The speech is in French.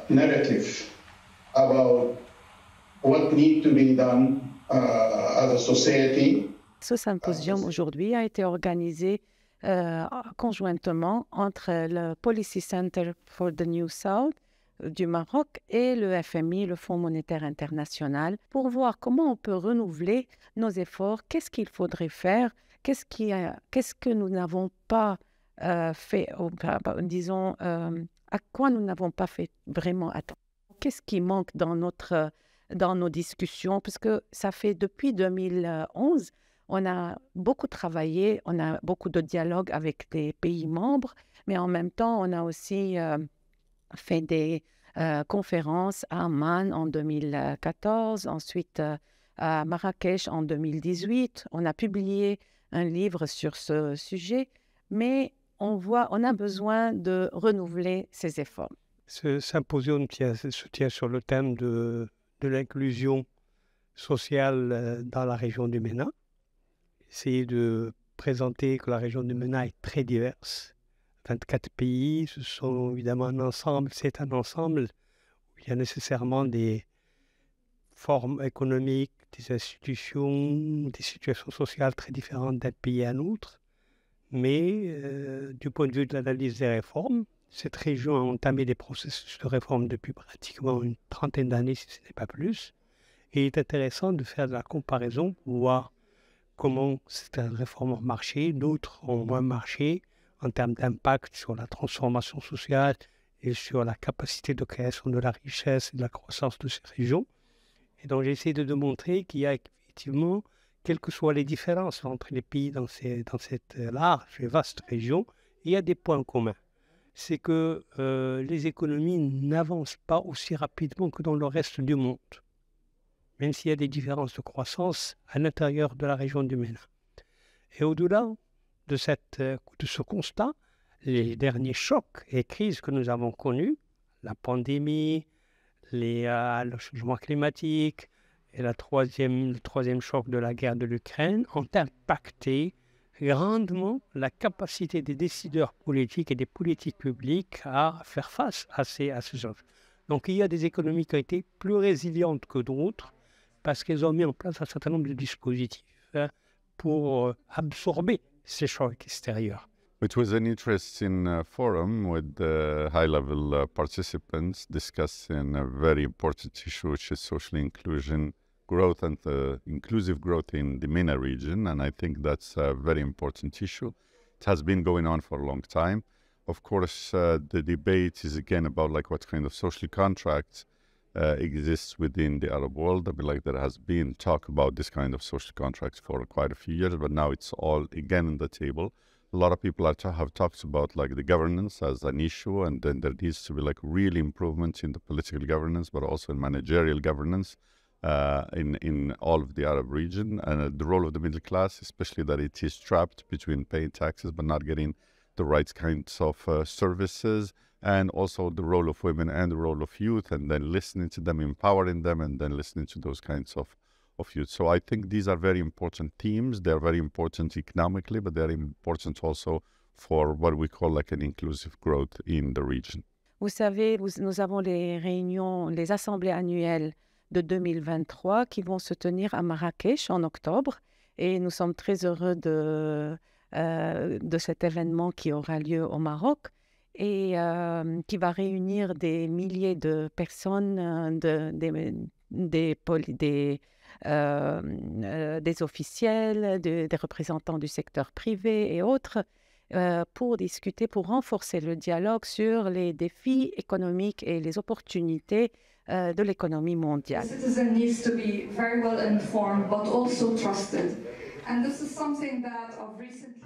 narrative about what needs to be done as a society. Ce symposium aujourd'hui a été organisé conjointement entre le Policy Center for the New South du Maroc et le FMI, le Fonds monétaire international, pour voir comment on peut renouveler nos efforts, qu'est-ce qu'il faudrait faire, qu'est-ce que nous n'avons pas fait, disons, à quoi nous n'avons pas fait vraiment attention. Qu'est-ce qui manque dans nos discussions, parce que ça fait depuis 2011, on a beaucoup travaillé, on a beaucoup de dialogue avec les pays membres, mais en même temps, on a aussi fait des conférences à Amman en 2014, ensuite à Marrakech en 2018. On a publié un livre sur ce sujet, mais on a besoin de renouveler ces efforts. Ce symposium se tient sur le thème de l'inclusion sociale dans la région du MENA. Essayer de présenter que la région du MENA est très diverse. 24 pays, ce sont évidemment un ensemble, c'est un ensemble où il y a nécessairement des formes économiques, des institutions, des situations sociales très différentes d'un pays à un autre. Mais du point de vue de l'analyse des réformes, cette région a entamé des processus de réforme depuis pratiquement une trentaine d'années, si ce n'est pas plus. Et il est intéressant de faire de la comparaison pour voir comment certaines réformes ont marché, d'autres ont moins marché en termes d'impact sur la transformation sociale et sur la capacité de création de la richesse et de la croissance de ces régions. Et donc j'ai essayé de démontrer qu'il y a effectivement, quelles que soient les différences entre les pays dans cette large et vaste région, il y a des points communs. C'est que les économies n'avancent pas aussi rapidement que dans le reste du monde, même s'il y a des différences de croissance à l'intérieur de la région du MENA. Et au-delà de ce constat, les derniers chocs et crises que nous avons connus, la pandémie, le changement climatique et le troisième choc de la guerre de l'Ukraine, ont impacté grandement la capacité des décideurs politiques et des politiques publiques à faire face à ces enjeux. Donc il y a des économies qui ont été plus résilientes que d'autres parce qu'elles ont mis en place un certain nombre de dispositifs pour absorber ces chocs extérieurs. It was an interesting forum with high-level participants discussing a very important issue, which is social inclusion, growth and inclusive growth in the MENA region, and I think that's a very important issue. It has been going on for a long time. Of course, the debate is again about like what kind of social contracts exists within the Arab world. I mean, like there has been talk about this kind of social contracts for quite a few years, but now it's all again on the table. A lot of people have talked about like the governance as an issue, and then there needs to be like real improvements in the political governance, but also in managerial governance in all of the Arab region, and the role of the middle class, especially that it is trapped between paying taxes but not getting the right kinds of services, and also the role of women and the role of youth, and then listening to them, empowering them, and then listening to those kinds of youth. So I think these are very important themes. They're very important economically, but they're important also for what we call like an inclusive growth in the region. Vous savez, nous avons les assemblées annuelles de 2023 qui vont se tenir à Marrakech en octobre, et nous sommes très heureux de cet événement qui aura lieu au Maroc et qui va réunir des milliers de personnes, des officiels, des représentants du secteur privé et autres, pour discuter, pour renforcer le dialogue sur les défis économiques et les opportunités de l'économie mondiale. The citizen needs to be very well informed, but also trusted. And this is something that I've recently